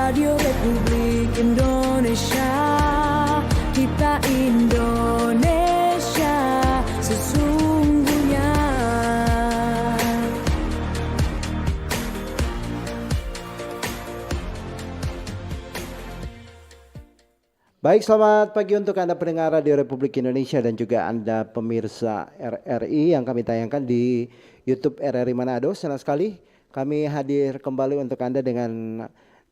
Radio Republik Indonesia, kita Indonesia sesungguhnya. Baik, selamat pagi untuk Anda pendengar Radio Republik Indonesia dan juga Anda pemirsa RRI yang kami tayangkan di YouTube RRI Manado. Senang sekali kami hadir kembali untuk Anda dengan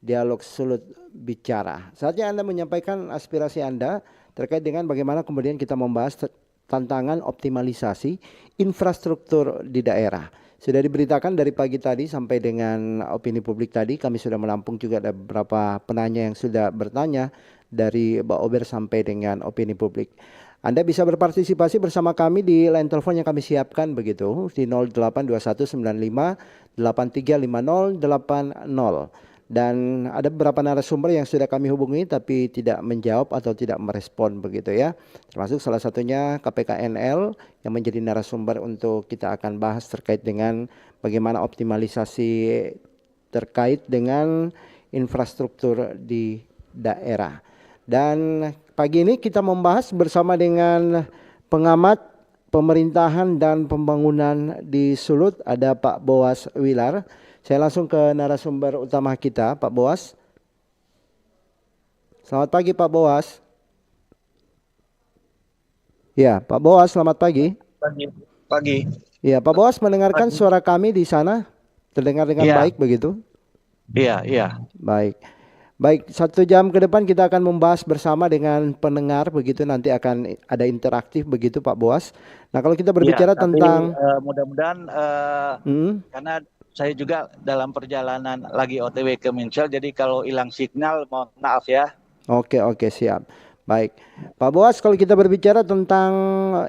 dialog sulut bicara. Saatnya Anda menyampaikan aspirasi Anda terkait dengan bagaimana kemudian kita membahas tantangan optimalisasi infrastruktur di daerah. Sudah diberitakan dari pagi tadi sampai dengan opini publik tadi, kami sudah menampung juga ada beberapa penanya yang sudah bertanya dari Mbak Ober sampai dengan opini publik. Anda bisa berpartisipasi bersama kami di line telepon yang kami siapkan begitu di 082195835080. Dan ada beberapa narasumber yang sudah kami hubungi tapi tidak menjawab atau tidak merespon begitu ya. Termasuk salah satunya KPKNL yang menjadi narasumber untuk kita akan bahas terkait dengan bagaimana optimalisasi terkait dengan infrastruktur di daerah. Dan pagi ini kita membahas bersama dengan pengamat pemerintahan dan pembangunan di Sulut, ada Pak Boas Wilar. Saya langsung ke narasumber utama kita, Pak Boas. Selamat pagi Pak Boas. Ya, Pak Boas, selamat pagi. Pagi. Ya, Pak Boas mendengarkan suara kami di sana? Terdengar dengan baik begitu? Iya. Baik. Baik, 1 jam ke depan kita akan membahas bersama dengan pendengar begitu, nanti akan ada interaktif begitu Pak Boas. Nah, kalau kita berbicara tentang mudah-mudahan karena saya juga dalam perjalanan lagi OTW ke Minsel, jadi kalau hilang signal mohon maaf ya. Oke, siap. Baik, Pak Boas, kalau kita berbicara tentang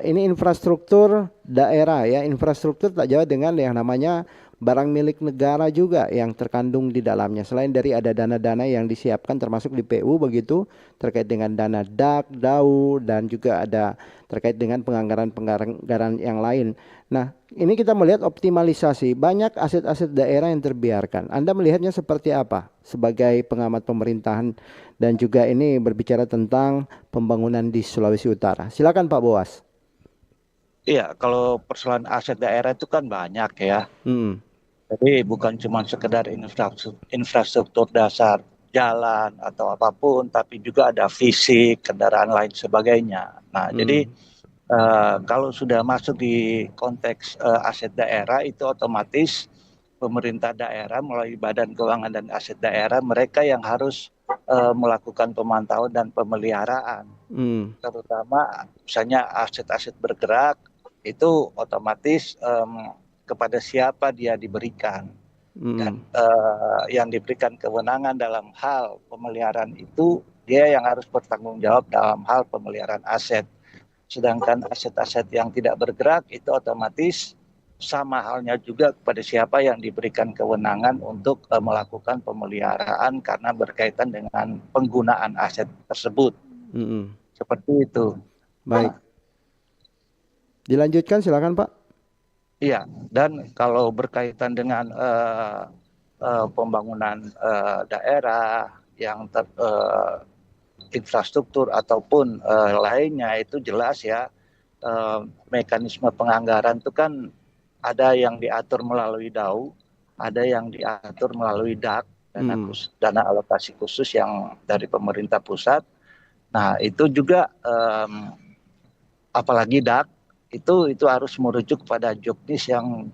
ini infrastruktur daerah ya, infrastruktur tak jauh dengan yang namanya barang milik negara juga yang terkandung di dalamnya. Selain dari ada dana-dana yang disiapkan termasuk di PU begitu terkait dengan dana DAK, DAU dan juga ada terkait dengan penganggaran yang lain. Nah, ini kita melihat optimalisasi banyak aset-aset daerah yang terbiarkan. Anda melihatnya seperti apa sebagai pengamat pemerintahan dan juga ini berbicara tentang pembangunan di Sulawesi Utara. Silakan Pak Boas. Iya, kalau persoalan aset daerah itu kan banyak ya. Jadi bukan cuma sekedar infrastruktur dasar jalan atau apapun, tapi juga ada fisik, kendaraan lain sebagainya. Nah, jadi kalau sudah masuk di konteks aset daerah itu otomatis pemerintah daerah melalui Badan Keuangan dan Aset Daerah mereka yang harus melakukan pemantauan dan pemeliharaan, terutama misalnya aset-aset bergerak itu otomatis kepada siapa dia diberikan dan yang diberikan kewenangan dalam hal pemeliharaan itu dia yang harus bertanggung jawab dalam hal pemeliharaan aset. Sedangkan aset-aset yang tidak bergerak itu otomatis sama halnya juga kepada siapa yang diberikan kewenangan untuk melakukan pemeliharaan karena berkaitan dengan penggunaan aset tersebut. Seperti itu. Baik. Dilanjutkan silakan Pak. Iya, dan kalau berkaitan dengan pembangunan daerah yang infrastruktur ataupun lainnya itu jelas ya mekanisme penganggaran itu kan ada yang diatur melalui DAU, ada yang diatur melalui DAK, dana alokasi khusus yang dari pemerintah pusat. Nah itu juga apalagi DAK itu harus merujuk pada juknis yang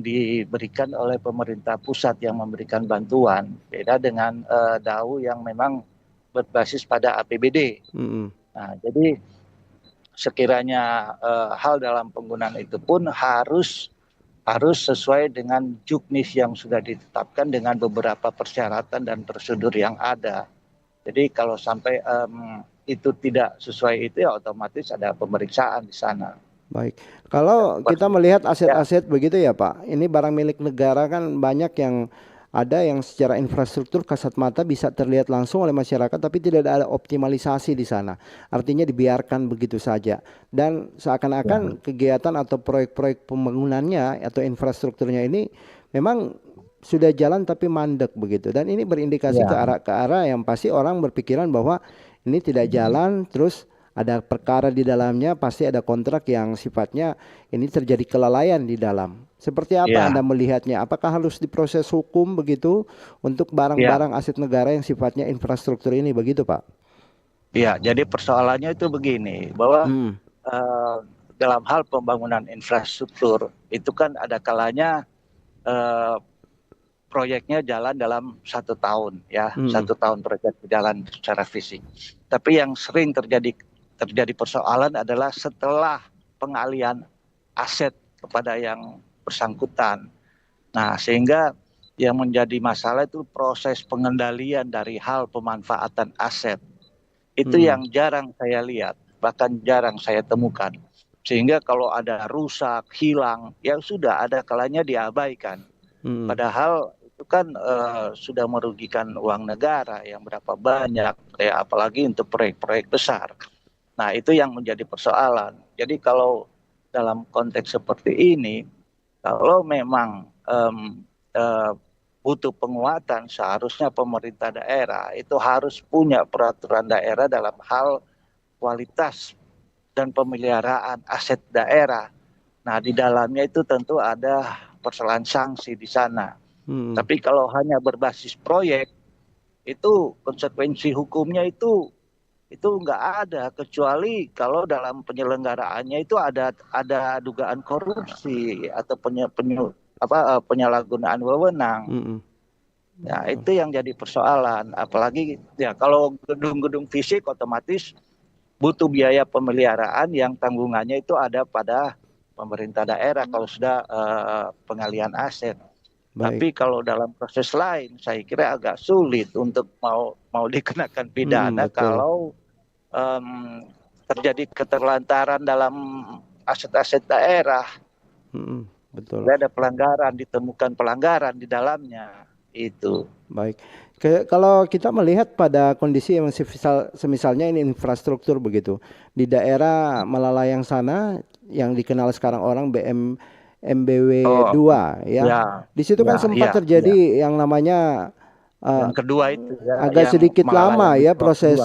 diberikan oleh pemerintah pusat yang memberikan bantuan, beda dengan DAU yang memang berbasis pada APBD. Nah, jadi sekiranya hal dalam penggunaan itu pun harus sesuai dengan juknis yang sudah ditetapkan dengan beberapa persyaratan dan prosedur yang ada. Jadi kalau sampai itu tidak sesuai itu ya otomatis ada pemeriksaan di sana. Baik, kalau kita melihat aset-aset begitu ya Pak, ini barang milik negara kan banyak yang ada yang secara infrastruktur kasat mata bisa terlihat langsung oleh masyarakat tapi tidak ada optimalisasi di sana. Artinya dibiarkan begitu saja dan seakan-akan kegiatan atau proyek-proyek pembangunannya atau infrastrukturnya ini memang sudah jalan tapi mandek begitu, dan ini berindikasi Ya, ke arah yang pasti orang berpikiran bahwa ini tidak jalan, terus ada perkara di dalamnya, pasti ada kontrak yang sifatnya ini terjadi kelalaian di dalam. Seperti apa Anda ya, melihatnya? Apakah harus diproses hukum begitu untuk ya, barang-barang aset negara yang sifatnya infrastruktur ini begitu, Pak? ya. Jadi persoalannya itu begini, bahwa Hmm, eh, dalam hal pembangunan infrastruktur itu kan ada kalanya eh, proyeknya jalan dalam 1 tahun, ya, hmm, 1 tahun proyek jalan secara fisik. Tapi yang sering terjadi persoalan adalah setelah pengalian aset kepada yang bersangkutan. Nah, sehingga yang menjadi masalah itu proses pengendalian dari hal pemanfaatan aset. Itu hmm, yang jarang saya lihat, bahkan jarang saya temukan. Sehingga kalau ada rusak, hilang, ya sudah ada kalanya diabaikan. hmm, Padahal itu kan sudah merugikan uang negara yang berapa banyak, ya apalagi untuk proyek-proyek besar. Nah, itu yang menjadi persoalan. Jadi kalau dalam konteks seperti ini, kalau memang eh, butuh penguatan, seharusnya pemerintah daerah itu harus punya peraturan daerah dalam hal kualitas dan pemeliharaan aset daerah. Nah, di dalamnya itu tentu ada persoalan sanksi di sana. hmm, Tapi kalau hanya berbasis proyek, itu konsekuensi hukumnya itu nggak ada, kecuali kalau dalam penyelenggaraannya itu ada dugaan korupsi atau penyalahgunaan wewenang. hmm, Ya, itu yang jadi persoalan. Apalagi ya kalau gedung-gedung fisik otomatis butuh biaya pemeliharaan yang tanggungannya itu ada pada pemerintah daerah kalau sudah pengalian aset. baik, Tapi kalau dalam proses lain, saya kira agak sulit untuk mau dikenakan hmm, pidana betul, kalau terjadi keterlantaran dalam aset-aset daerah. hmm, betul. Ada pelanggaran, ditemukan pelanggaran di dalamnya. Itu. Baik. Kalau kita melihat pada kondisi yang semisalnya ini infrastruktur begitu di daerah Malalayang sana yang dikenal sekarang orang MBW Oh, 2 ya. ya, Di situ ya, kan sempat ya, ya. terjadi yang namanya eh, Yang kedua itu ya, agak yang sedikit Malalayang lama ya Beach Walk kedua. proses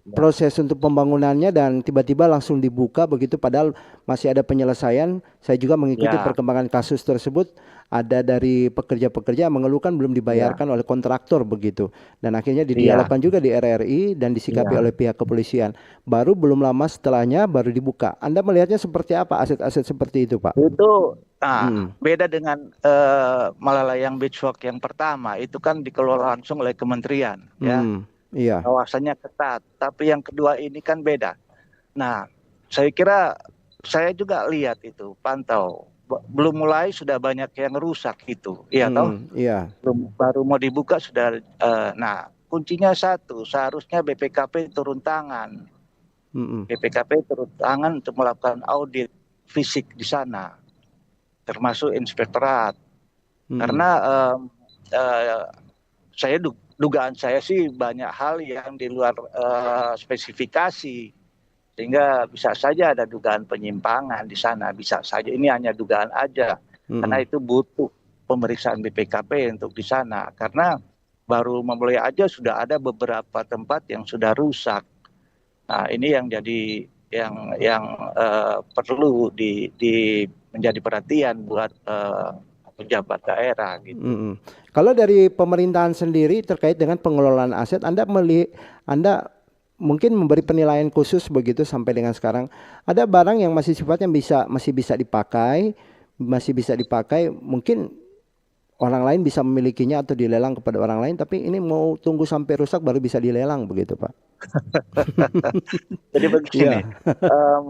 Ya, proses untuk pembangunannya, dan tiba-tiba langsung dibuka begitu padahal masih ada penyelesaian. Saya juga mengikuti ya, perkembangan kasus tersebut. Ada dari pekerja-pekerja yang mengeluhkan belum ya, dibayarkan oleh kontraktor begitu. Dan akhirnya iya, didialogkan juga di RRI dan disikapi oleh iya. pihak kepolisian. Baru belum lama setelahnya baru dibuka. Anda melihatnya seperti apa aset-aset seperti itu, Pak? Itu Hmm. beda dengan Malalayang Beach Walk yang pertama, itu kan dikelola langsung oleh kementerian, ya. Hmm. Iya. Kawasannya ketat. Tapi yang kedua ini kan beda. Nah, saya kira saya juga lihat itu, pantau. Belum mulai sudah banyak yang rusak itu, iya toh? Hmm. Iya. Belum, baru mau dibuka sudah. Nah, kuncinya satu, seharusnya BPKP turun tangan. Hmm. BPKP turun tangan untuk melakukan audit fisik di sana, termasuk inspektorat. Hmm. Karena eh, saya dugaan saya sih banyak hal yang di luar spesifikasi, sehingga bisa saja ada dugaan penyimpangan di sana, bisa saja ini hanya dugaan aja, karena Hmm. itu butuh pemeriksaan BPKP untuk di sana, karena baru memulai aja sudah ada beberapa tempat yang sudah rusak. Nah, ini yang jadi yang perlu menjadi perhatian buat pejabat daerah gitu. Mm-mm. Kalau dari pemerintahan sendiri terkait dengan pengelolaan aset, Anda mungkin memberi penilaian khusus begitu sampai dengan sekarang. Ada barang yang masih bisa dipakai, mungkin orang lain bisa memilikinya atau dilelang kepada orang lain, tapi ini mau tunggu sampai rusak baru bisa dilelang begitu, Pak. Jadi begini, Iya. em,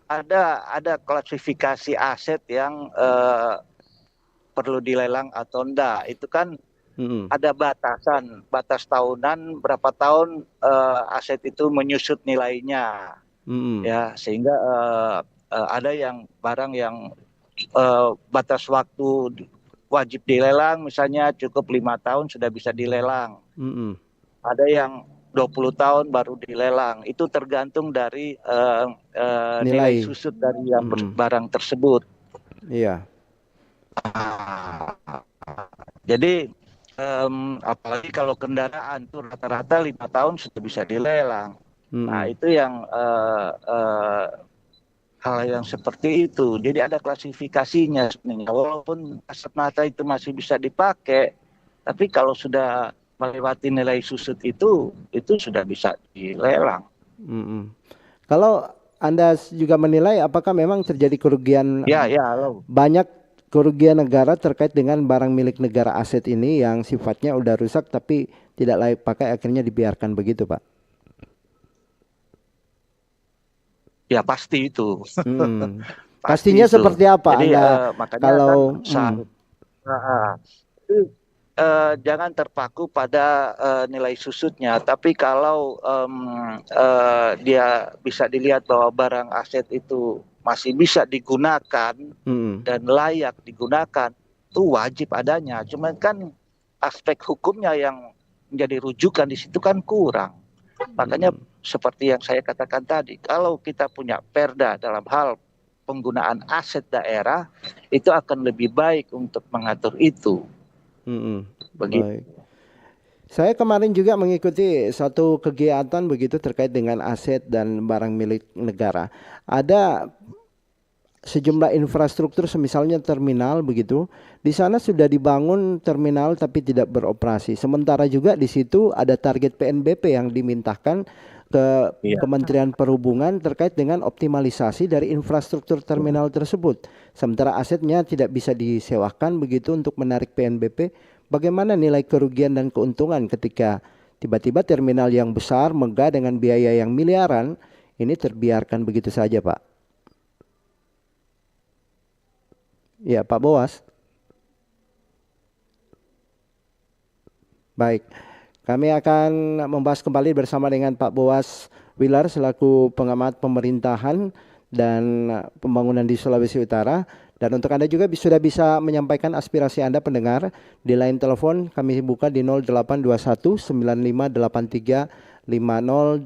ada klasifikasi aset yang perlu dilelang atau enggak. Itu kan Mm-mm. ada batasan, batas tahunan berapa tahun aset itu menyusut nilainya, Mm-mm. ya, sehingga ada yang barang yang batas waktu wajib dilelang, misalnya cukup 5 tahun sudah bisa dilelang. Mm-mm. Ada yang 20 tahun baru dilelang. Itu tergantung dari nilai Nilai. susut dari yang Mm-mm. barang tersebut. Iya. Jadi apalagi kalau kendaraan tuh rata-rata 5 tahun sudah bisa dilelang. Nah itu yang hal yang seperti itu. Jadi ada klasifikasinya sebenarnya. Walaupun kasat mata itu masih bisa dipakai, tapi kalau sudah melewati nilai susut itu sudah bisa dilelang. Kalau Anda juga menilai apakah memang terjadi kerugian banyak kerugian negara terkait dengan barang milik negara aset ini yang sifatnya udah rusak tapi tidak layak pakai akhirnya dibiarkan begitu Pak? Ya pasti itu. Pastinya itu. Seperti apa? Jadi, Anda makanya kalau jangan terpaku pada nilai susutnya, tapi kalau dia bisa dilihat bahwa barang aset itu masih bisa digunakan dan layak digunakan, itu wajib adanya. Cuman kan aspek hukumnya yang menjadi rujukan di situ kan kurang. Makanya seperti yang saya katakan tadi, kalau kita punya perda dalam hal penggunaan aset daerah, itu akan lebih baik untuk mengatur itu. Begitu. Baik. Saya kemarin juga mengikuti satu kegiatan begitu terkait dengan aset dan barang milik negara. Ada sejumlah infrastruktur misalnya terminal begitu. Di sana sudah dibangun terminal tapi tidak beroperasi. Sementara juga di situ ada target PNBP yang dimintakan ke Kementerian Perhubungan terkait dengan optimalisasi dari infrastruktur terminal tersebut. Sementara asetnya tidak bisa disewakan begitu untuk menarik PNBP. Bagaimana nilai kerugian dan keuntungan ketika tiba-tiba terminal yang besar, megah dengan biaya yang miliaran ini terbiarkan begitu saja, Pak? Ya, Pak Boas. Baik, kami akan membahas kembali bersama dengan Pak Boas Wilar selaku pengamat pemerintahan dan pembangunan di Sulawesi Utara. Dan untuk Anda juga sudah bisa menyampaikan aspirasi Anda pendengar di line telepon kami buka di 0821 9583 5080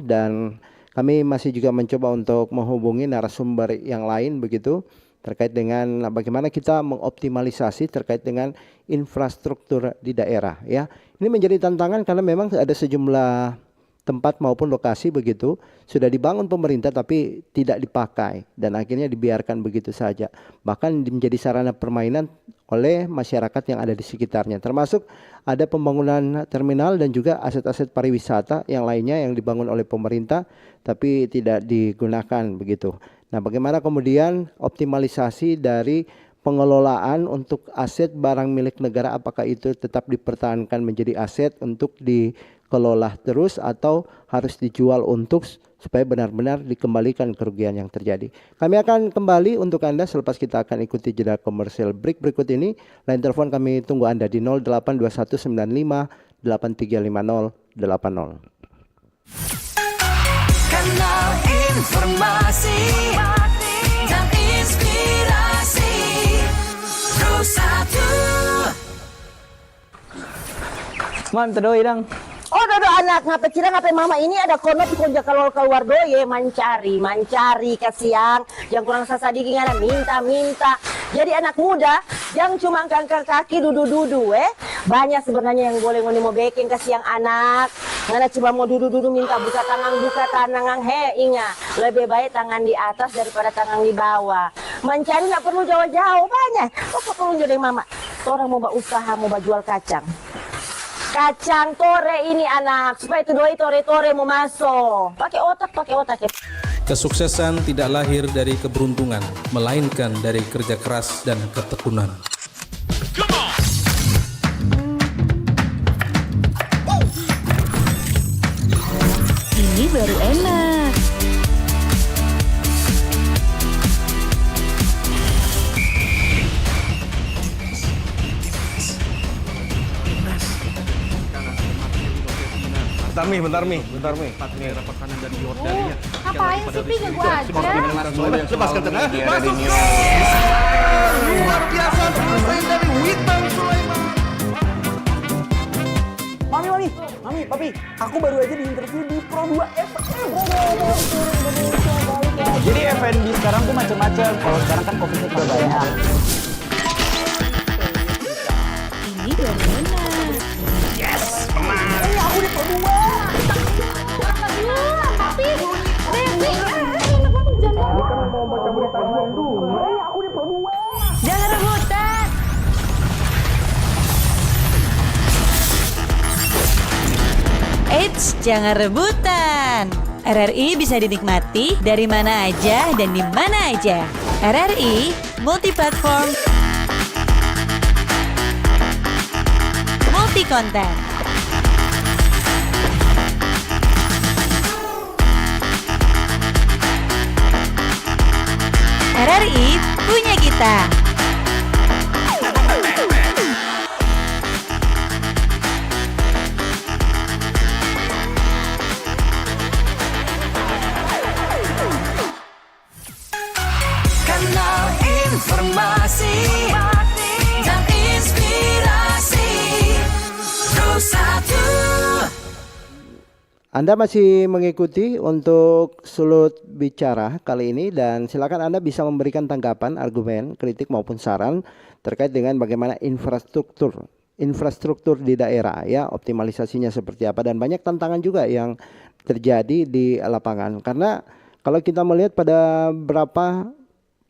dan kami masih juga mencoba untuk menghubungi narasumber yang lain begitu terkait dengan bagaimana kita mengoptimalisasi terkait dengan infrastruktur di daerah ya. Ini menjadi tantangan karena memang ada sejumlah tempat maupun lokasi begitu sudah dibangun pemerintah tapi tidak dipakai dan akhirnya dibiarkan begitu saja, bahkan menjadi sarana permainan oleh masyarakat yang ada di sekitarnya, termasuk ada pembangunan terminal dan juga aset-aset pariwisata yang lainnya yang dibangun oleh pemerintah tapi tidak digunakan begitu. Nah, bagaimana kemudian optimalisasi dari pengelolaan untuk aset barang milik negara, apakah itu tetap dipertahankan menjadi aset untuk dikelola terus atau harus dijual untuk supaya benar-benar dikembalikan kerugian yang terjadi. Kami akan kembali untuk Anda selepas kita akan ikuti jeda komersial break berikut ini. Line telepon kami tunggu Anda di 082195 835080. Kanal informasi dan inspirasi Pro 1. Man, terdoi dong. Oh, dodo anak ngapa cira ngapa mama ini ada kono pikonja kalau keluar doye mancari kasiang yang kurang sasadiki ngana minta. Jadi anak muda yang cuma angkat kaki dudu banyak sebenarnya yang boleh ngoni mau baking kasiang anak. Ngana cuma mau dudu minta buka tangan ingat lebih baik tangan di atas daripada tangan di bawah. Mencari nggak perlu jauh-jauh banyak. Kok perlu jadi mama? Orang mau usaha mau jual kacang tore ini anak supaya itu doi tore mau masuk pakai otak. Kesuksesan tidak lahir dari keberuntungan, melainkan dari kerja keras dan ketekunan. Ini baru enak. Bentar Mi. Ngapain sih Pi ganggu aja? Lepaskan tengah. Masuk gol! Luar biasa selesai dari Witan Sulaiman. Mami, papi, aku baru aja diinterview di Pro 2 FM. Jadi F&B sekarang tuh macam-macam. Kalau sekarang kan kopinya udah banyak. baru enak. Aku di Pro 2. Papi, Devi, enak banget jangan. Mau baca berita dulu. Aku di Pro 2. Jangan rebutan. Eits, jangan rebutan. RRI bisa dinikmati dari mana aja dan di mana aja. RRI multiplatform, multi konten. RRI punya kita. Kanal informasi dan inspirasi Pro 1. Anda masih mengikuti untuk Sulut Bicara kali ini dan silakan Anda bisa memberikan tanggapan, argumen, kritik maupun saran terkait dengan bagaimana infrastruktur di daerah ya, optimalisasinya seperti apa dan banyak tantangan juga yang terjadi di lapangan. Karena kalau kita melihat pada beberapa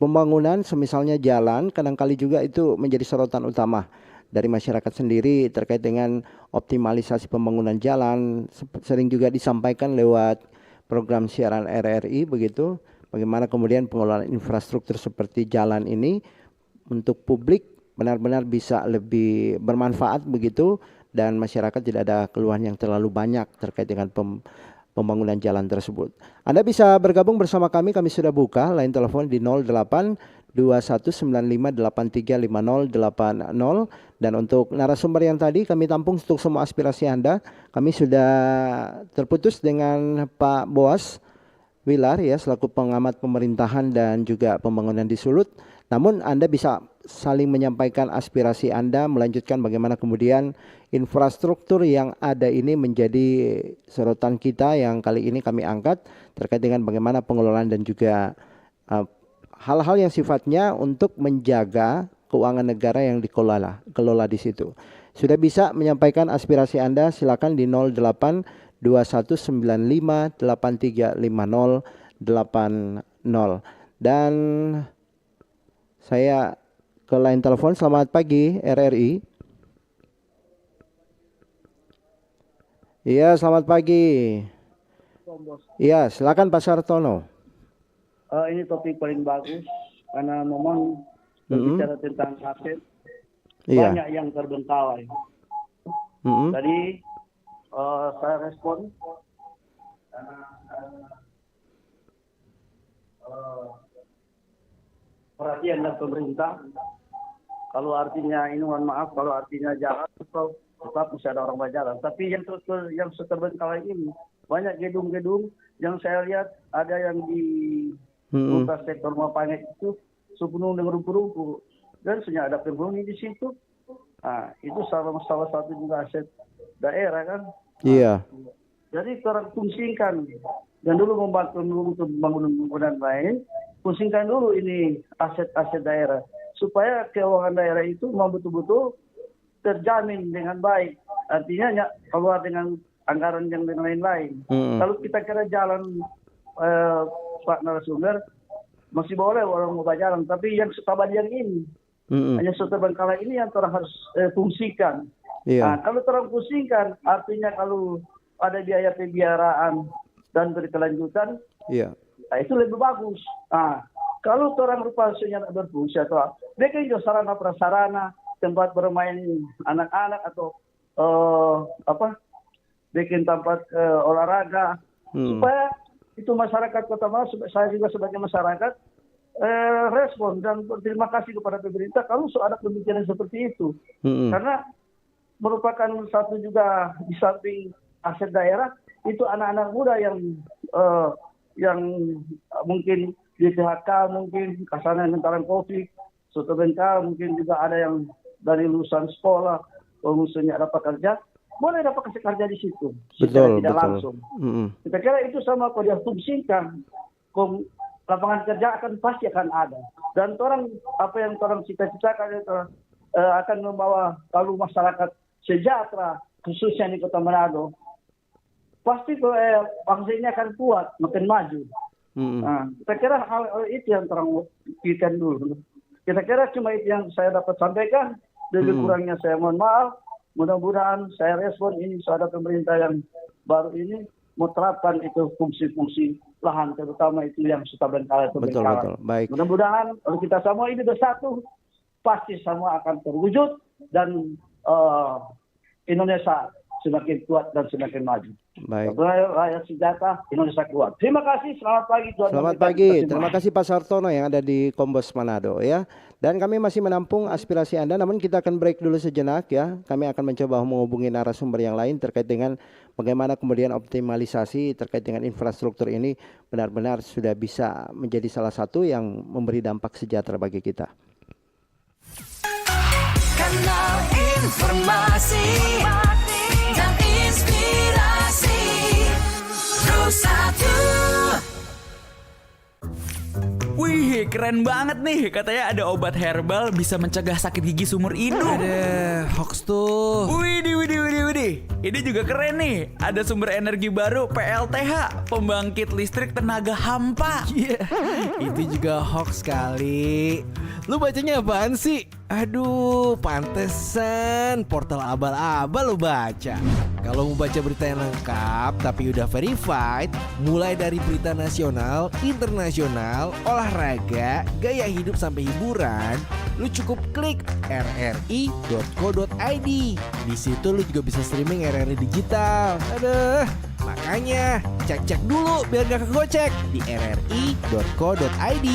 pembangunan semisalnya jalan kadangkali juga itu menjadi sorotan utama dari masyarakat sendiri terkait dengan optimalisasi pembangunan jalan, sering juga disampaikan lewat program siaran RRI begitu, bagaimana kemudian pengelolaan infrastruktur seperti jalan ini untuk publik benar-benar bisa lebih bermanfaat begitu dan masyarakat tidak ada keluhan yang terlalu banyak terkait dengan pembangunan jalan tersebut. Anda bisa bergabung bersama kami sudah buka line telepon di 08 2195835080 dan untuk narasumber yang tadi kami tampung untuk semua aspirasi Anda. Kami sudah terputus dengan Pak Boas Wilar ya selaku pengamat pemerintahan dan juga pembangunan di Sulut. Namun Anda bisa saling menyampaikan aspirasi Anda, melanjutkan bagaimana kemudian infrastruktur yang ada ini menjadi sorotan kita yang kali ini kami angkat terkait dengan bagaimana pengelolaan dan juga hal-hal yang sifatnya untuk menjaga keuangan negara yang dikelola di situ. Sudah bisa menyampaikan aspirasi Anda, silakan di 08 2195835080. Dan saya ke line telepon. Selamat pagi RRI. Iya, selamat pagi. Iya, silakan Pak Sartono. Ini topik paling bagus karena memang berbicara tentang aset banyak yang terbengkalai. Tadi saya respon karena perhatian dari pemerintah. Kalau artinya ini mohon maaf, kalau artinya jalan tetap bisa ada orang berjalan. Tapi yang terbengkalai ini banyak gedung-gedung yang saya lihat ada yang di bukan sektor Mapanget itu sepenuh dengan rumput-rumput dan sebenarnya ada penghuni di situ. Nah, itu salah satu juga aset daerah kan. Iya. Jadi orang fungsikan dan dulu membantu untuk bangunan lain, fungsikan dulu ini aset-aset daerah supaya keuangan daerah itu memang betul-betul terjamin dengan baik. Artinya keluar dengan anggaran yang lain-lain. Kalau kita kira jalan Pak narasumber masih boleh orang mau jalan, tapi yang Sutabadian ini hanya Sutabengkalai ini yang orang harus fungsikan. Nah, kalau orang fungsikan artinya kalau ada biaya pemeliharaan dan berkelanjutan, nah, itu lebih bagus. Nah, kalau orang rupanya tidak berfungsi atau bikin sarana prasarana tempat bermain anak-anak atau bikin tempat olahraga supaya itu masyarakat Kota Malang, saya juga sebagai masyarakat respon dan berterima kasih kepada pemerintah kalau ada pemikiran seperti itu. Karena merupakan satu juga di samping aset daerah itu anak-anak muda yang mungkin di PHK, mungkin kasarnya mentaran COVID, suatu bentar mungkin juga ada yang dari lulusan sekolah, pengusaha dapat kerja. Boleh dapat kasih kerja di situ, secara tidak langsung. Kita kira itu sama kalau dia fungsikan, lapangan kerja pasti akan ada. Dan orang apa yang orang cita-citakan itu akan membawa lalu masyarakat sejahtera khususnya di Kota Manado, pasti bangsa ini akan kuat, makin maju. Nah, saya kira hal itu yang terang pikirkan dulu. Kita kira cuma itu yang saya dapat sampaikan. Lebih kurangnya saya mohon maaf. Mudah-mudahan saya respon ini ada pemerintah yang baru ini menerapkan itu fungsi-fungsi lahan, terutama itu yang sudah bengkalai. Betul. Baik. Mudah-mudahan kalau kita semua ini bersatu, pasti semua akan terwujud dan Indonesia semakin kuat dan semakin maju. Baik. Rakyat sejahtera, Indonesia kuat. Terima kasih, selamat pagi. Selamat pagi. Terima kasih Pak Sartono yang ada di Kombes Manado ya. Dan kami masih menampung aspirasi Anda, namun kita akan break dulu sejenak ya. Kami akan mencoba menghubungi narasumber yang lain terkait dengan bagaimana kemudian optimalisasi terkait dengan infrastruktur ini benar-benar sudah bisa menjadi salah satu yang memberi dampak sejahtera bagi kita. Kanal informasi dan inspirasi Pro1. Wih, keren banget nih. Katanya ada obat herbal bisa mencegah sakit gigi seumur hidup. Ada hoax tuh. Widih. Ini juga keren nih. Ada sumber energi baru PLTH, pembangkit listrik tenaga hampa. Itu juga hoax kali. Lu bacanya apaan sih? Aduh, pantesan portal abal-abal lu baca. Kalau mau baca berita yang lengkap tapi udah verified, mulai dari berita nasional, internasional, olahraga, gaya hidup sampai hiburan, lu cukup klik rri.co.id. Di situ lu juga bisa streaming RRI digital. Aduh, makanya cek-cek dulu biar gak kegocek di rri.co.id.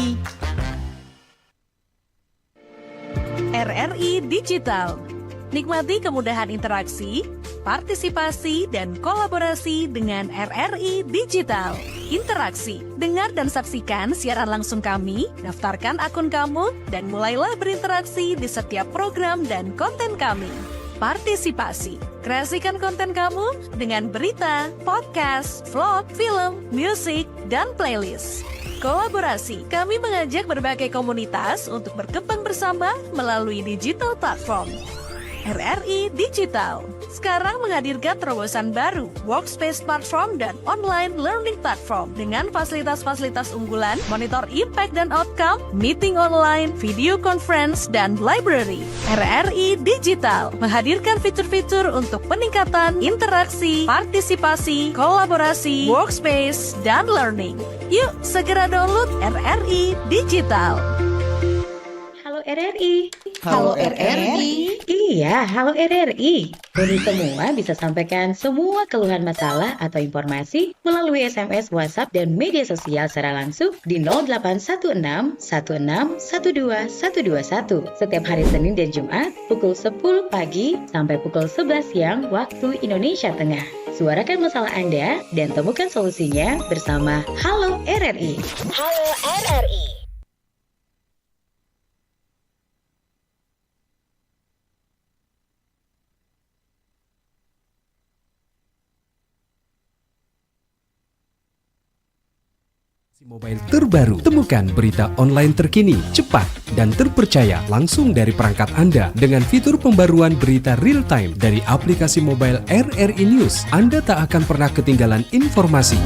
RRI Digital. Nikmati kemudahan interaksi, partisipasi, dan kolaborasi dengan RRI Digital. Interaksi, dengar dan saksikan siaran langsung kami, daftarkan akun kamu, dan mulailah berinteraksi di setiap program dan konten kami. Partisipasi, kreasikan konten kamu dengan berita, podcast, vlog, film, musik, dan playlist. Kolaborasi, kami mengajak berbagai komunitas untuk berkembang bersama melalui digital platform. RRI Digital sekarang menghadirkan terobosan baru, workspace platform dan online learning platform dengan fasilitas-fasilitas unggulan, monitor impact dan outcome, meeting online, video conference, dan library. RRI Digital menghadirkan fitur-fitur untuk peningkatan interaksi, partisipasi, kolaborasi, workspace, dan learning. Yuk, segera download RRI Digital. Halo RRI. Halo RRI. Iya, halo RRI. Kami semua bisa sampaikan semua keluhan masalah atau informasi melalui SMS, WhatsApp, dan media sosial secara langsung di 0816 16 12 121 setiap hari Senin dan Jumat pukul 10 pagi sampai pukul 11 siang waktu Indonesia Tengah. Suarakan masalah Anda dan temukan solusinya bersama Halo RRI. Halo RRI. Mobile terbaru, temukan berita online terkini, cepat, dan terpercaya langsung dari perangkat Anda dengan fitur pembaruan berita real time dari aplikasi mobile RRI News. Anda tak akan pernah ketinggalan informasi.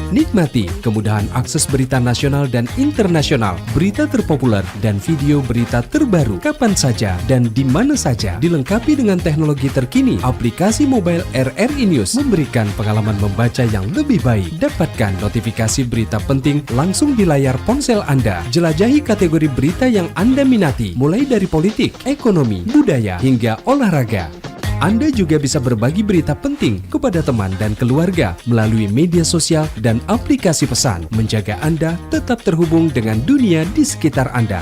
Nikmati kemudahan akses berita nasional dan internasional, berita terpopuler, dan video berita terbaru kapan saja dan di mana saja. Dilengkapi dengan teknologi terkini, aplikasi mobile RRI News memberikan pengalaman membaca yang lebih baik. Dapatkan notifikasi berita penting langsung di layar ponsel Anda. Jelajahi kategori berita yang Anda minati, mulai dari politik, ekonomi, budaya, hingga olahraga. Anda juga bisa berbagi berita penting kepada teman dan keluarga melalui media sosial dan aplikasi pesan, menjaga Anda tetap terhubung dengan dunia di sekitar Anda.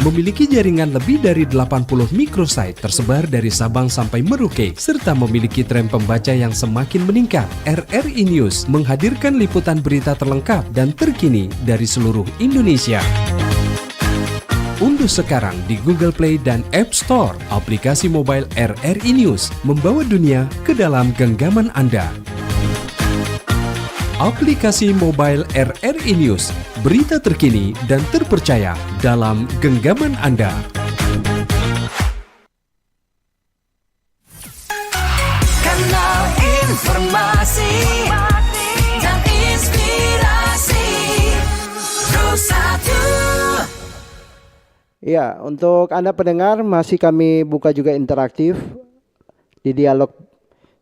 Memiliki jaringan lebih dari 80 microsite tersebar dari Sabang sampai Merauke, serta memiliki tren pembaca yang semakin meningkat. RRI News menghadirkan liputan berita terlengkap dan terkini dari seluruh Indonesia. Unduh sekarang di Google Play dan App Store aplikasi mobile RRI News, membawa dunia ke dalam genggaman Anda. Aplikasi mobile RRI News, berita terkini dan terpercaya dalam genggaman Anda. informasi dan inspirasi. Satu. Ya, untuk Anda pendengar masih kami buka juga interaktif di dialog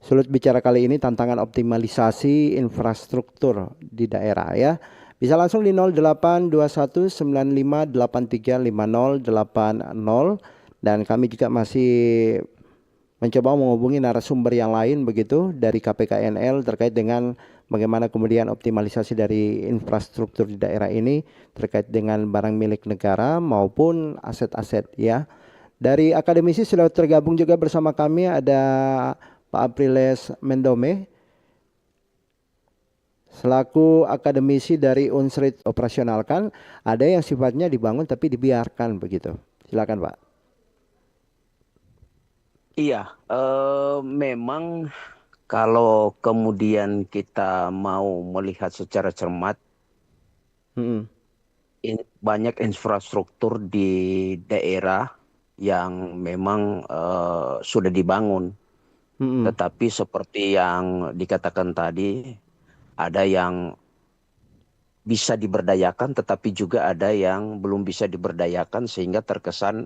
Sulut Bicara kali ini, tantangan optimalisasi infrastruktur di daerah ya. Bisa langsung di 082195835080 dan kami juga masih mencoba menghubungi narasumber yang lain begitu dari KPKNL terkait dengan bagaimana kemudian optimalisasi dari infrastruktur di daerah ini terkait dengan barang milik negara maupun aset-aset ya. Dari akademisi sudah tergabung juga bersama kami ada Pak Apriles Mendome selaku akademisi dari Unsrit Operasionalkan. Ada yang sifatnya dibangun tapi dibiarkan begitu. Silakan Pak. Iya, memang kalau kemudian kita mau melihat secara cermat, banyak infrastruktur di daerah yang memang sudah dibangun. Tetapi seperti yang dikatakan tadi, ada yang bisa diberdayakan tetapi juga ada yang belum bisa diberdayakan sehingga terkesan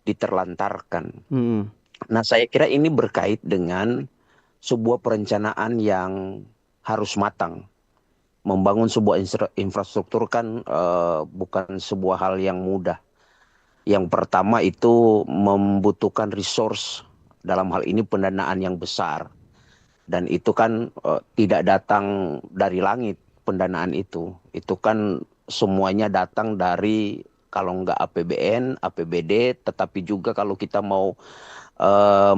diterlantarkan. Nah, saya kira ini berkait dengan sebuah perencanaan yang harus matang. Membangun sebuah infrastruktur kan bukan sebuah hal yang mudah. Yang pertama itu membutuhkan resource, dalam hal ini pendanaan yang besar. Dan itu kan tidak datang dari langit pendanaan itu. Itu kan semuanya datang dari kalau nggak APBN, APBD, tetapi juga kalau kita mau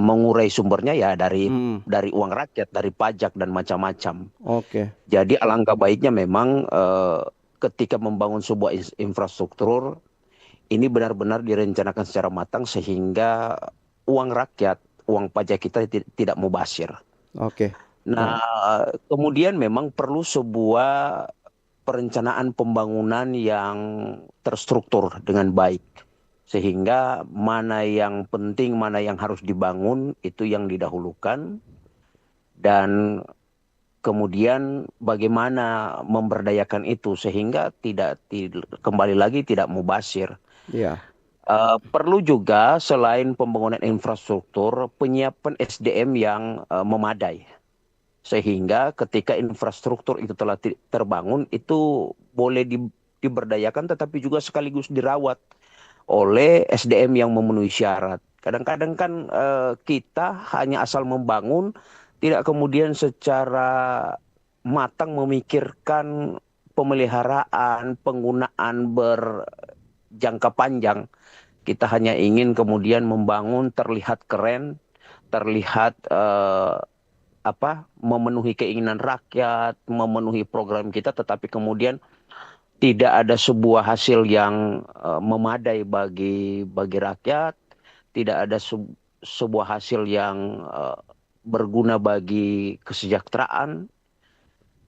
mengurai sumbernya ya dari uang rakyat, dari pajak dan macam-macam. Oke. Jadi alangkah baiknya memang ketika membangun sebuah infrastruktur ini benar-benar direncanakan secara matang sehingga uang rakyat, uang pajak kita tidak mubazir. Oke. Nah, kemudian memang perlu sebuah perencanaan pembangunan yang terstruktur dengan baik. Sehingga mana yang penting, mana yang harus dibangun, itu yang didahulukan. Dan kemudian bagaimana memberdayakan itu sehingga tidak kembali lagi tidak mubazir. Iya. Perlu juga selain pembangunan infrastruktur, penyiapan SDM yang memadai. Sehingga ketika infrastruktur itu telah terbangun, itu boleh diberdayakan tetapi juga sekaligus dirawat oleh SDM yang memenuhi syarat. Kadang-kadang kan kita hanya asal membangun, tidak kemudian secara matang memikirkan pemeliharaan, penggunaan berjangka panjang. Kita hanya ingin kemudian membangun terlihat keren, terlihat memenuhi keinginan rakyat, memenuhi program kita, tetapi kemudian tidak ada sebuah hasil yang memadai bagi rakyat, tidak ada sebuah hasil yang berguna bagi kesejahteraan,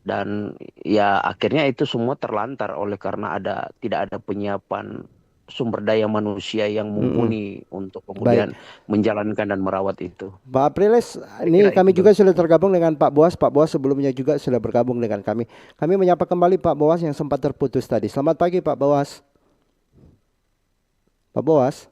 dan ya akhirnya itu semua terlantar oleh karena tidak ada penyiapan sumber daya manusia yang mumpuni untuk kemudian menjalankan dan merawat itu. Pak Apriles, ini kami juga sudah tergabung dengan Pak Boas. Pak Boas sebelumnya juga sudah bergabung dengan kami. Kami menyapa kembali Pak Boas yang sempat terputus tadi. Selamat pagi Pak Boas. Pak Boas.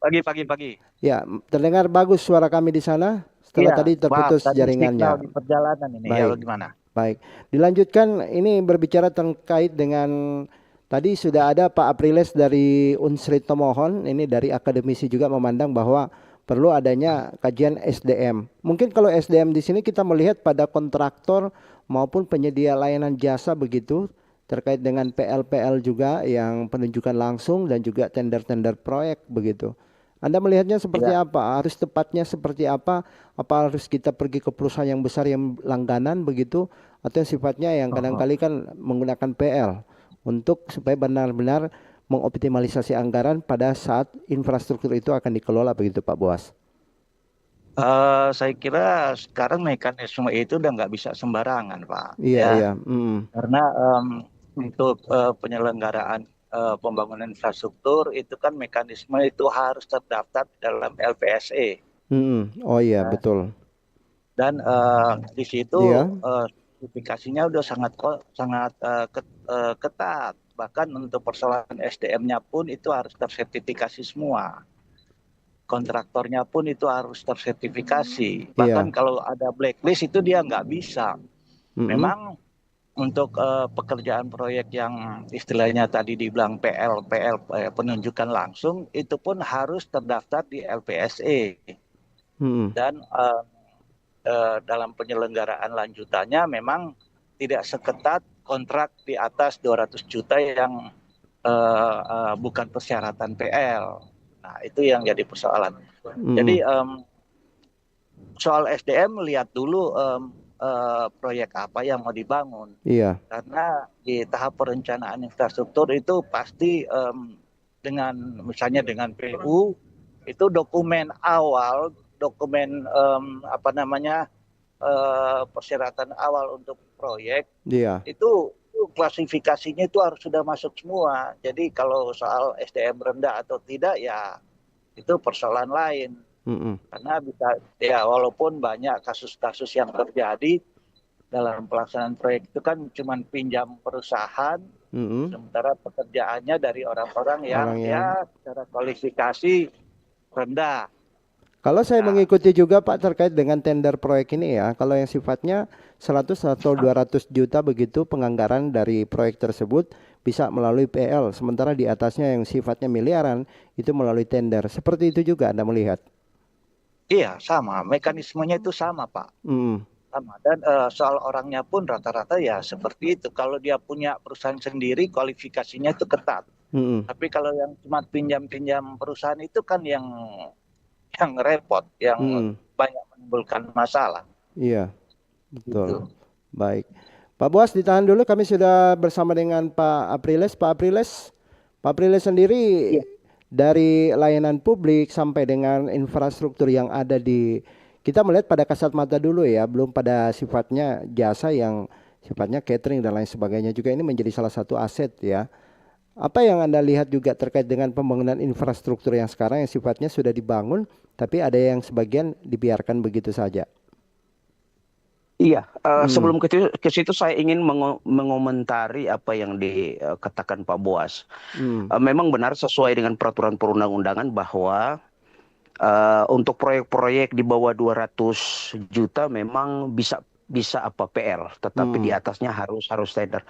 Pagi. Ya, terdengar bagus suara kami di sana. Setelah tadi terputus jaringannya. Di perjalanan ini. Ya, gimana? Baik. Dilanjutkan, ini berbicara terkait dengan tadi sudah ada Pak Apriles dari Unsrit Tomohon, ini dari akademisi juga memandang bahwa perlu adanya kajian SDM. Mungkin kalau SDM di sini kita melihat pada kontraktor maupun penyedia layanan jasa begitu, terkait dengan PL-PL juga yang penunjukan langsung dan juga tender-tender proyek begitu. Anda melihatnya seperti apa? Harus tepatnya seperti apa? Apa harus kita pergi ke perusahaan yang besar yang langganan begitu, atau yang sifatnya yang kadang-kali kan menggunakan PL? Untuk supaya benar-benar mengoptimalisasi anggaran pada saat infrastruktur itu akan dikelola begitu Pak Boas. Saya kira sekarang mekanisme itu udah nggak bisa sembarangan Pak. Iya. Karena untuk penyelenggaraan pembangunan infrastruktur itu kan mekanisme itu harus terdaftar dalam LPSE. Oh iya betul. Dan di situ Iya. sertifikasinya udah sangat ketat. Bahkan untuk persoalan SDM-nya pun itu harus tersertifikasi semua. Kontraktornya pun itu harus tersertifikasi. Bahkan Iya. kalau ada blacklist itu dia nggak bisa. Mm-mm. Memang untuk pekerjaan proyek yang istilahnya tadi dibilang PL penunjukan langsung itu pun harus terdaftar di LPSE. Dan dalam penyelenggaraan lanjutannya memang tidak seketat kontrak di atas 200 juta yang bukan persyaratan PL. Nah, itu yang jadi persoalan. Jadi soal SDM lihat dulu proyek apa yang mau dibangun. Iya. Karena di tahap perencanaan infrastruktur itu pasti dengan misalnya dengan PU itu dokumen awal, dokumen persyaratan awal untuk proyek Iya. itu klasifikasinya itu harus sudah masuk semua. Jadi kalau soal SDM rendah atau tidak ya itu persoalan lain. Karena bisa ya walaupun banyak kasus-kasus yang terjadi dalam pelaksanaan proyek itu kan cuma pinjam perusahaan, sementara pekerjaannya dari orang-orang yang ya secara kualifikasi rendah. Kalau saya mengikuti juga Pak terkait dengan tender proyek ini ya, kalau yang sifatnya 100 atau 200 juta begitu penganggaran dari proyek tersebut bisa melalui PL, sementara di atasnya yang sifatnya miliaran itu melalui tender. Seperti itu juga Anda melihat? Iya, sama. Mekanismenya itu sama, Pak. Sama. Dan soal orangnya pun rata-rata ya seperti itu. Kalau dia punya perusahaan sendiri, kualifikasinya itu ketat. Tapi kalau yang cuma pinjam-pinjam perusahaan itu kan yang repot, yang banyak menimbulkan masalah. Iya, betul. Baik. Pak Buas ditahan dulu, kami sudah bersama dengan Pak Apriles. Pak Apriles sendiri dari layanan publik sampai dengan infrastruktur yang ada di, kita melihat pada kasat mata dulu ya, belum pada sifatnya jasa yang sifatnya catering dan lain sebagainya juga, ini menjadi salah satu aset ya. Apa yang Anda lihat juga terkait dengan pembangunan infrastruktur yang sekarang yang sifatnya sudah dibangun, tapi ada yang sebagian dibiarkan begitu saja? Iya, sebelum ke situ saya ingin mengomentari apa yang dikatakan Pak Boas. Memang benar sesuai dengan peraturan perundang-undangan bahwa untuk proyek-proyek di bawah 200 juta memang bisa PL, tetapi di atasnya harus tender.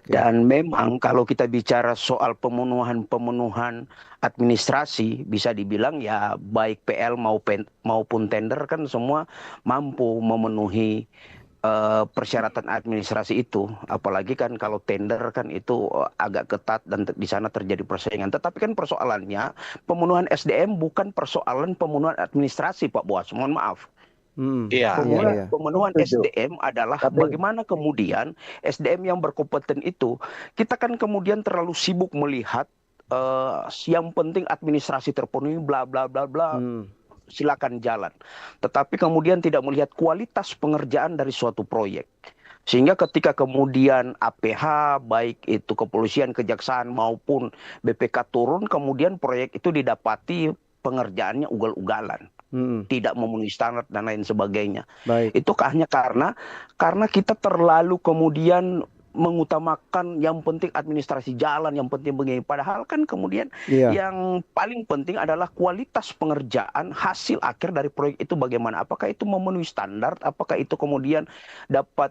Dan memang kalau kita bicara soal pemenuhan administrasi, bisa dibilang ya baik PL maupun tender kan semua mampu memenuhi persyaratan administrasi itu. Apalagi kan kalau tender kan itu agak ketat dan di sana terjadi persaingan. Tetapi kan persoalannya pemenuhan SDM bukan persoalan pemenuhan administrasi, Pak Boas. Mohon maaf. Pemenuhan SDM adalah bagaimana kemudian SDM yang berkompeten itu, kita kan kemudian terlalu sibuk melihat yang penting administrasi terpenuhi bla bla bla bla, silakan jalan. Tetapi kemudian tidak melihat kualitas pengerjaan dari suatu proyek. Sehingga ketika kemudian APH baik itu kepolisian, kejaksaan maupun BPK turun, kemudian proyek itu didapati pengerjaannya ugal-ugalan. Tidak memenuhi standar dan lain sebagainya. Itu hanya karena kita terlalu kemudian mengutamakan yang penting administrasi jalan, yang penting begini. Padahal kan kemudian yang paling penting adalah kualitas pengerjaan, hasil akhir dari proyek itu bagaimana. Apakah itu memenuhi standar, apakah itu kemudian dapat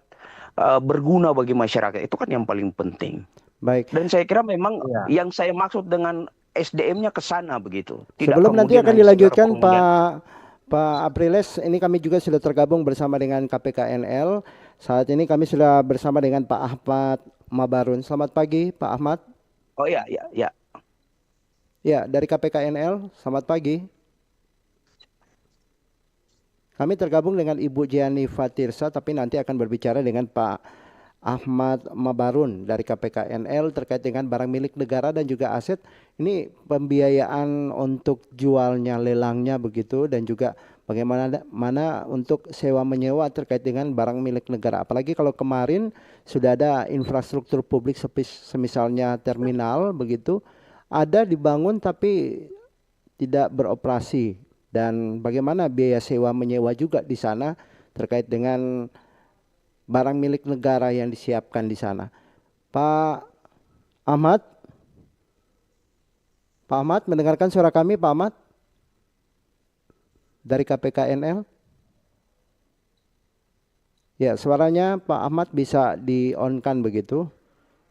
berguna bagi masyarakat. Itu kan yang paling penting. Dan saya kira memang yang saya maksud dengan SDM-nya ke sana begitu. Sebelum nanti akan dilanjutkan Pak Apriles, ini kami juga sudah tergabung bersama dengan KPKNL. Saat ini kami sudah bersama dengan Pak Ahmad Mabarun. Selamat pagi Pak Ahmad. Oh iya. Ya, dari KPKNL, selamat pagi. Kami tergabung dengan Ibu Jiani Fatirsa, tapi nanti akan berbicara dengan Pak Ahmad Mabarun dari KPKNL terkait dengan barang milik negara dan juga aset. Ini pembiayaan untuk jualnya, lelangnya begitu, dan juga bagaimana untuk sewa menyewa terkait dengan barang milik negara. Apalagi kalau kemarin sudah ada infrastruktur publik semisalnya terminal begitu, ada dibangun tapi tidak beroperasi. Dan bagaimana biaya sewa menyewa juga di sana terkait dengan barang milik negara yang disiapkan di sana. Pak Ahmad, Pak Ahmad mendengarkan suara kami, Pak Ahmad? Dari KPKNL? Ya, suaranya Pak Ahmad bisa di-on-kan begitu,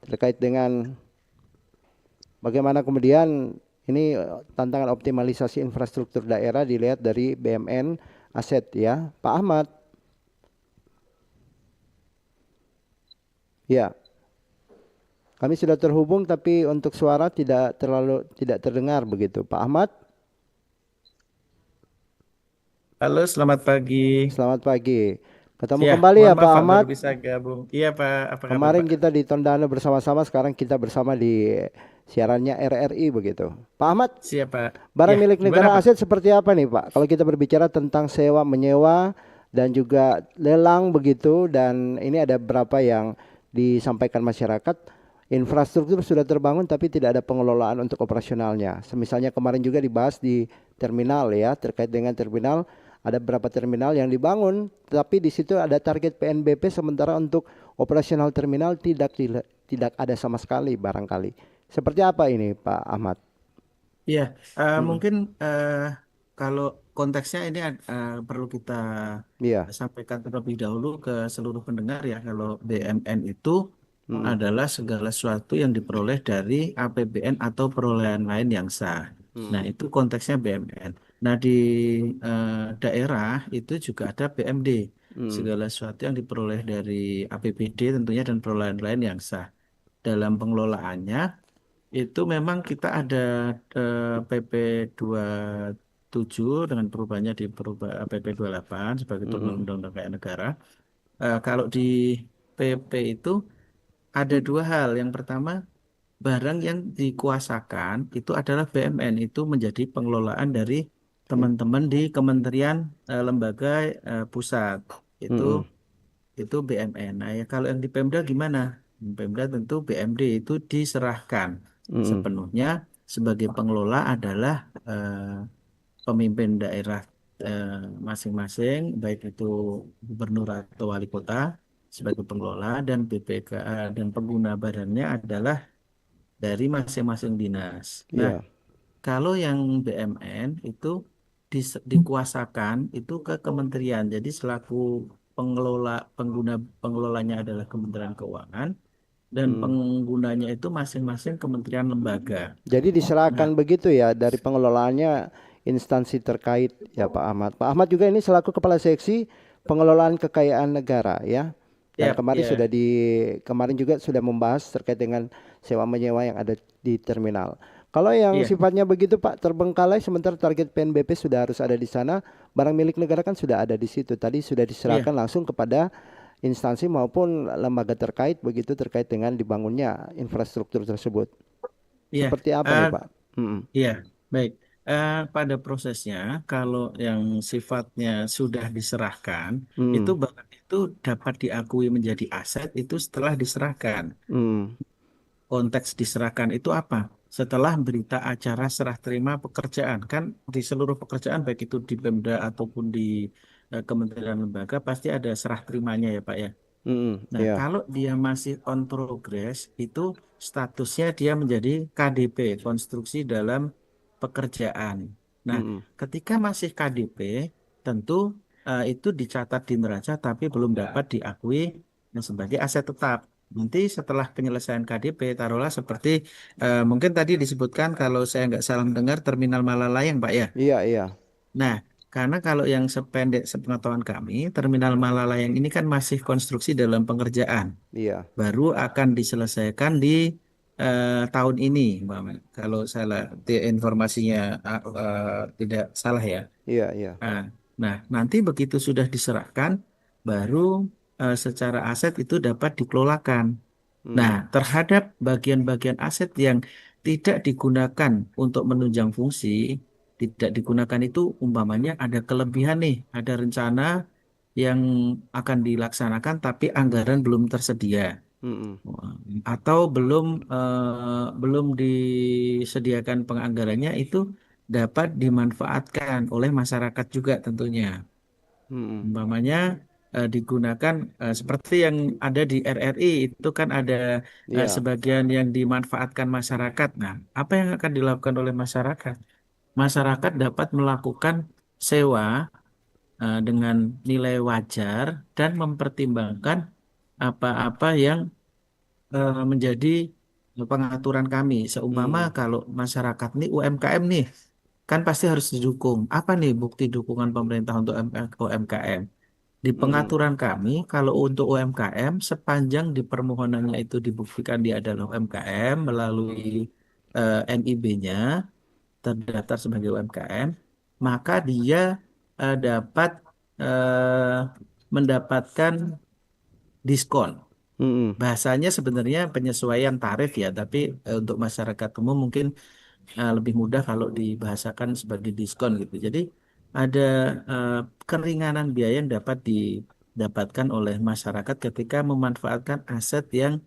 terkait dengan bagaimana kemudian ini tantangan optimalisasi infrastruktur daerah dilihat dari BMN aset ya. Pak Ahmad. Ya. Kami sudah terhubung tapi untuk suara tidak terdengar begitu. Pak Ahmad. Halo, selamat pagi. Selamat pagi. Ketemu Ya, kembali ya mohon Pak maaf, Pak, Ahmad. baru bisa gabung. Iya Pak, apa kabar Kemarin Pak? kita di Tondano bersama-sama, sekarang kita bersama di siarannya RRI begitu. Pak Ahmad. Siap Pak. Barang Ya, milik gimana, negara Pak? aset seperti apa nih Pak? Kalau kita berbicara tentang sewa menyewa dan juga lelang begitu, dan ini ada berapa yang disampaikan masyarakat. Infrastruktur sudah terbangun tapi tidak ada pengelolaan untuk operasionalnya. Misalnya kemarin juga dibahas di terminal ya, terkait dengan terminal, ada beberapa terminal yang dibangun tapi di situ ada target PNBP, sementara untuk operasional terminal tidak ada sama sekali barangkali. Seperti apa ini Pak Ahmad? Iya, mungkin kalau konteksnya ini perlu kita Iya. sampaikan terlebih dahulu ke seluruh pendengar ya, kalau BMN itu adalah segala sesuatu yang diperoleh dari APBN atau perolehan lain yang sah. Nah, itu konteksnya BMN. Nah, di daerah itu juga ada BMD, segala sesuatu yang diperoleh dari APBD tentunya dan perolehan lain yang sah. Dalam pengelolaannya itu memang kita ada PP 27 dengan perubahannya di PP 28 sebagai turun undang-undang kekayaan negara. Kalau di PP itu ada dua hal. Yang pertama, barang yang dikuasakan itu adalah BMN, itu menjadi pengelolaan dari teman-teman di kementerian lembaga pusat. Itu BMN. Nah, ya kalau yang di Pemda gimana? Pemda tentu BMD itu diserahkan sepenuhnya sebagai pengelola adalah pemimpin daerah masing-masing, baik itu gubernur atau wali kota sebagai pengelola, dan BPK dan pengguna badannya adalah dari masing-masing dinas. Nah, kalau yang BMN itu dikuasakan itu ke kementerian. Jadi selaku pengelolanya adalah Kementerian Keuangan dan penggunanya itu masing-masing kementerian lembaga. Jadi diserahkan begitu ya dari pengelolaannya instansi terkait ya Pak Ahmad. Pak Ahmad juga ini selaku Kepala Seksi Pengelolaan Kekayaan Negara ya. Dan kemarin kemarin juga sudah membahas terkait dengan sewa menyewa yang ada di terminal. Kalau yang sifatnya begitu Pak, terbengkalai sementara target PNBP sudah harus ada di sana, barang milik negara kan sudah ada di situ. Tadi sudah diserahkan langsung kepada instansi maupun lembaga terkait begitu, terkait dengan dibangunnya infrastruktur tersebut. Seperti apa nih Pak? Iya, baik. Pada prosesnya kalau yang sifatnya sudah diserahkan itu barang itu dapat diakui menjadi aset itu setelah diserahkan. Konteks diserahkan itu apa? Setelah berita acara serah terima pekerjaan, kan di seluruh pekerjaan baik itu di Pemda ataupun di kementerian lembaga pasti ada serah terimanya ya Pak ya. Nah, kalau dia masih on progress itu statusnya dia menjadi KDP, konstruksi dalam pekerjaan. Nah, ketika masih KDP, tentu itu dicatat di neraca tapi belum dapat diakui sebagai aset tetap. Nanti setelah penyelesaian KDP, taruhlah seperti mungkin tadi disebutkan kalau saya nggak salah mendengar terminal Malalayang, Pak ya. Iya. Nah, karena kalau yang sependek sepengetahuan kami, terminal Malalayang ini kan masih konstruksi dalam pengerjaan. Iya. Baru akan diselesaikan di tahun ini, Mbak. Kalau salah informasinya tidak salah ya. Iya. Nah, nanti begitu sudah diserahkan, baru secara aset itu dapat dikelolakan. Nah, terhadap bagian-bagian aset yang tidak digunakan untuk menunjang fungsi, tidak digunakan itu umpamanya ada kelebihan nih, ada rencana yang akan dilaksanakan tapi anggaran belum tersedia. Atau belum disediakan penganggarannya, itu dapat dimanfaatkan oleh masyarakat juga tentunya. Umpamanya digunakan seperti yang ada di RRI itu kan ada Iya. sebagian yang dimanfaatkan masyarakat. Nah, apa yang akan dilakukan oleh masyarakat? Masyarakat dapat melakukan sewa dengan nilai wajar dan mempertimbangkan apa-apa yang menjadi pengaturan kami. Seumpama kalau masyarakat nih UMKM nih, kan pasti harus didukung. Apa nih bukti dukungan pemerintah untuk UMKM? Di pengaturan kami, kalau untuk UMKM, sepanjang di permohonannya itu dibuktikan dia adalah UMKM melalui NIB-nya, terdaftar sebagai UMKM, maka dia dapat mendapatkan diskon. Bahasanya sebenarnya penyesuaian tarif ya, tapi untuk masyarakat umum mungkin lebih mudah kalau dibahasakan sebagai diskon gitu. Jadi ada keringanan biaya yang dapat didapatkan oleh masyarakat ketika memanfaatkan aset yang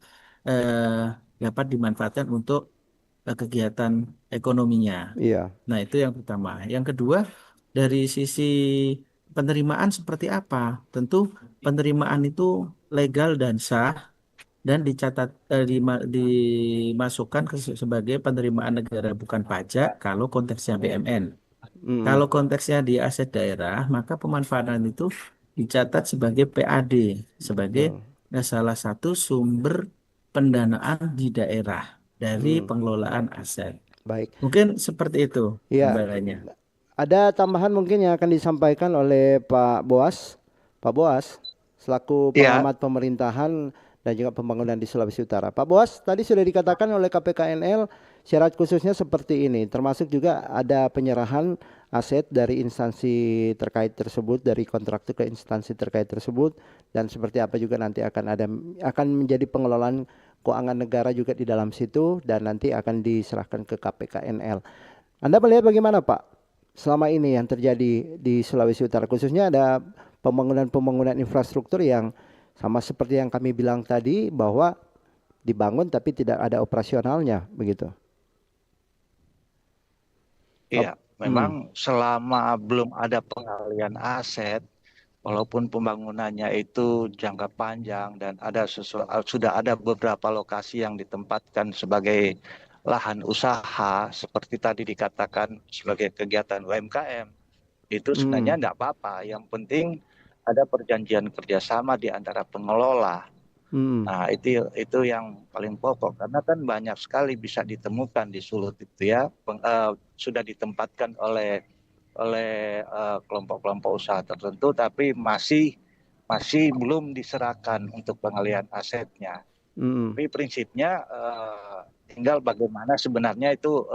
dapat dimanfaatkan untuk kegiatan ekonominya. Iya. Nah, itu yang pertama. Yang kedua, dari sisi penerimaan seperti apa? Tentu penerimaan itu legal dan sah dan dicatat dimasukkan sebagai penerimaan negara bukan pajak kalau konteksnya BMN. Kalau konteksnya di aset daerah, maka pemanfaatan itu dicatat sebagai PAD, sebagai salah satu sumber pendanaan di daerah dari pengelolaan aset. Baik. Mungkin seperti itu Iya. gambarannya. Ada tambahan mungkin yang akan disampaikan oleh Pak Boas. Pak Boas, selaku pengamat pemerintahan dan juga pembangunan di Sulawesi Utara. Pak Boas, tadi sudah dikatakan oleh KPKNL syarat khususnya seperti ini, termasuk juga ada penyerahan aset dari instansi terkait tersebut, dari kontraktor ke instansi terkait tersebut, dan seperti apa juga nanti akan menjadi pengelolaan keuangan negara juga di dalam situ, dan nanti akan diserahkan ke KPKNL. Anda melihat bagaimana Pak selama ini yang terjadi di Sulawesi Utara, khususnya ada pembangunan infrastruktur yang sama seperti yang kami bilang tadi, bahwa dibangun tapi tidak ada operasionalnya, begitu. Iya, memang selama belum ada pengalian aset, walaupun pembangunannya itu jangka panjang dan sudah ada beberapa lokasi yang ditempatkan sebagai lahan usaha, seperti tadi dikatakan sebagai kegiatan UMKM, itu sebenarnya tidak apa-apa. Yang penting ada perjanjian kerjasama di antara pengelola. Nah, itu yang paling pokok, karena kan banyak sekali bisa ditemukan di Sulut itu ya, sudah ditempatkan oleh kelompok-kelompok usaha tertentu, tapi masih belum diserahkan untuk pengalian asetnya. Tapi prinsipnya tinggal bagaimana sebenarnya itu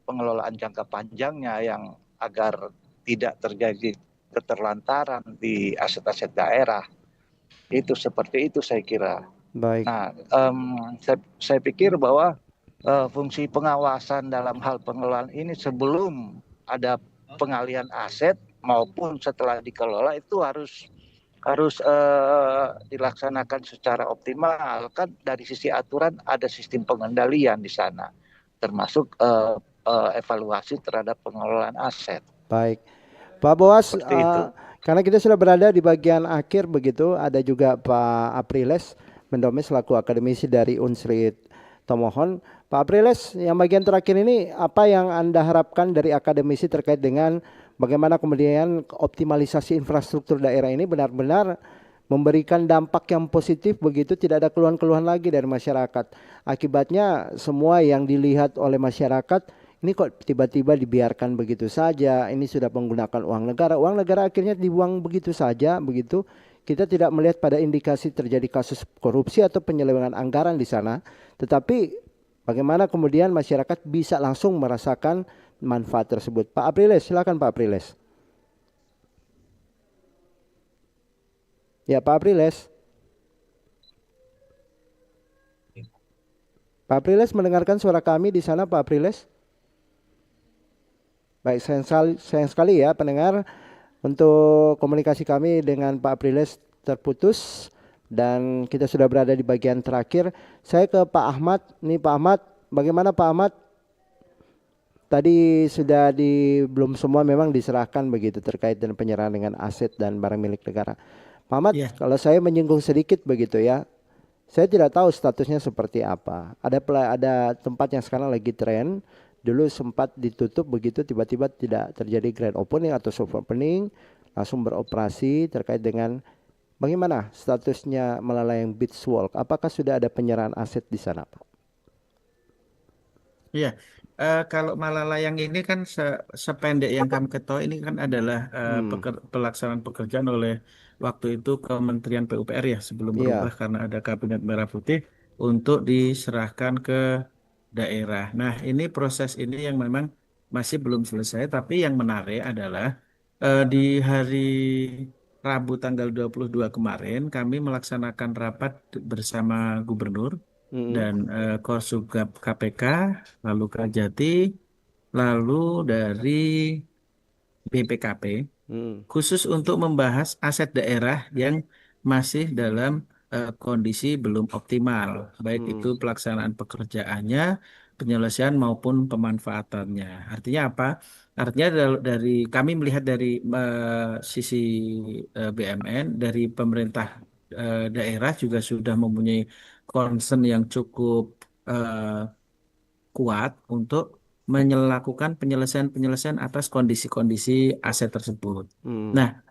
pengelolaan jangka panjangnya yang agar tidak terjadi keterlantaran di aset-aset daerah. Itu seperti itu saya kira. Baik. Nah, saya pikir bahwa fungsi pengawasan dalam hal pengelolaan ini sebelum ada pengalian aset maupun setelah dikelola itu harus dilaksanakan secara optimal. Kan dari sisi aturan ada sistem pengendalian di sana, termasuk evaluasi terhadap pengelolaan aset. Baik, Pak Boas, karena kita sudah berada di bagian akhir begitu, ada juga Pak Apriles Mendomes selaku akademisi dari Unsrit Tomohon. Pak Apriles, yang bagian terakhir ini apa yang Anda harapkan dari akademisi terkait dengan bagaimana kemudian optimalisasi infrastruktur daerah ini benar-benar memberikan dampak yang positif begitu, tidak ada keluhan-keluhan lagi dari masyarakat. Akibatnya semua yang dilihat oleh masyarakat, ini kok tiba-tiba dibiarkan begitu saja, ini sudah menggunakan uang negara akhirnya dibuang begitu saja begitu. Kita tidak melihat pada indikasi terjadi kasus korupsi atau penyelewengan anggaran di sana, tetapi bagaimana kemudian masyarakat bisa langsung merasakan manfaat tersebut. Pak Apriles, silakan Pak Apriles. Ya, Pak Apriles. Pak Apriles mendengarkan suara kami di sana, Pak Apriles? Baik, sayang sekali ya pendengar, untuk komunikasi kami dengan Pak Apriles terputus dan kita sudah berada di bagian terakhir. Saya ke Pak Ahmad. Nih Pak Ahmad, bagaimana Pak Ahmad? Tadi sudah belum semua memang diserahkan begitu terkait dengan penyerahan dengan aset dan barang milik negara. Pak Ahmad, Iya. kalau saya menyinggung sedikit begitu ya, saya tidak tahu statusnya seperti apa. Ada tempat yang sekarang lagi tren, dulu sempat ditutup begitu, tiba-tiba tidak terjadi grand opening atau soft opening, langsung beroperasi terkait dengan bagaimana statusnya Malalayang Beach Walk. Apakah sudah ada penyerahan aset di sana, Pak? Iya, kalau Malalayang ini kan sependek yang kami ketahui ini kan adalah pelaksanaan pekerjaan oleh waktu itu Kementerian PUPR ya sebelum berubah karena ada Kabinet Merah Putih untuk diserahkan ke daerah. Nah, ini proses ini yang memang masih belum selesai, tapi yang menarik adalah di hari Rabu tanggal 22 kemarin kami melaksanakan rapat bersama Gubernur dan Korsubgab KPK, lalu Kajati, lalu dari BPKP, khusus untuk membahas aset daerah yang masih dalam kondisi belum optimal, baik itu pelaksanaan pekerjaannya, penyelesaian maupun pemanfaatannya. Artinya apa? Artinya dari kami melihat dari sisi BUMN, dari pemerintah daerah juga sudah mempunyai concern yang cukup kuat untuk melakukan penyelesaian atas kondisi-kondisi aset tersebut. Nah,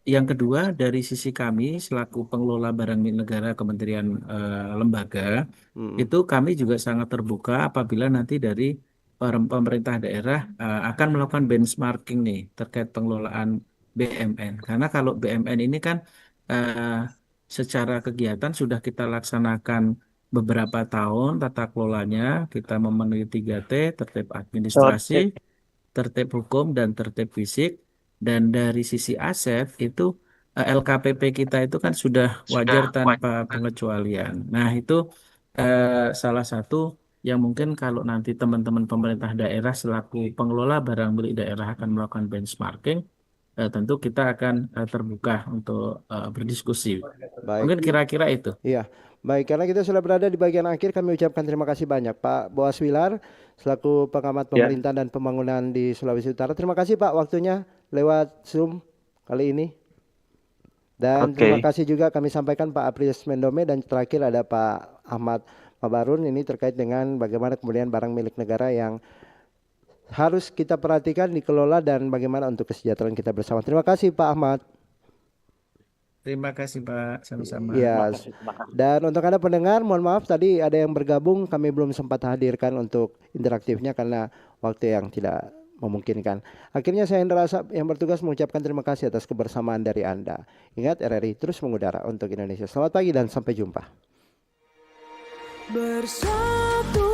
yang kedua dari sisi kami selaku pengelola barang milik negara Kementerian Lembaga, itu kami juga sangat terbuka apabila nanti dari pemerintah daerah akan melakukan benchmarking nih terkait pengelolaan BUMN. Karena kalau BUMN ini kan secara kegiatan sudah kita laksanakan beberapa tahun tata kelolanya, kita memenuhi 3T, tertib administrasi, tertib hukum, dan tertib fisik. Dan dari sisi aset itu LKPP kita itu kan sudah wajar tanpa pengecualian. Nah, itu salah satu yang mungkin kalau nanti teman-teman pemerintah daerah selaku pengelola barang milik daerah akan melakukan benchmarking, tentu kita akan terbuka untuk berdiskusi. Baik. Mungkin kira-kira itu. Iya, baik. Karena kita sudah berada di bagian akhir, kami ucapkan terima kasih banyak Pak Boas Wilar selaku pengamat pemerintahan dan pembangunan di Sulawesi Utara. Terima kasih Pak waktunya lewat Zoom kali ini. Dan terima kasih juga kami sampaikan Pak Aprilis Mendome, dan terakhir ada Pak Ahmad Mabarun ini terkait dengan bagaimana kemudian barang milik negara yang harus kita perhatikan, dikelola, dan bagaimana untuk kesejahteraan kita bersama. Terima kasih Pak Ahmad. Terima kasih Pak, sama-sama. Ya, dan untuk Anda pendengar, mohon maaf tadi ada yang bergabung, kami belum sempat hadirkan untuk interaktifnya karena waktu yang tidak memungkinkan. Akhirnya saya Hendra Asap yang bertugas mengucapkan terima kasih atas kebersamaan dari Anda. Ingat, RRI terus mengudara untuk Indonesia. Selamat pagi dan sampai jumpa. Bersatu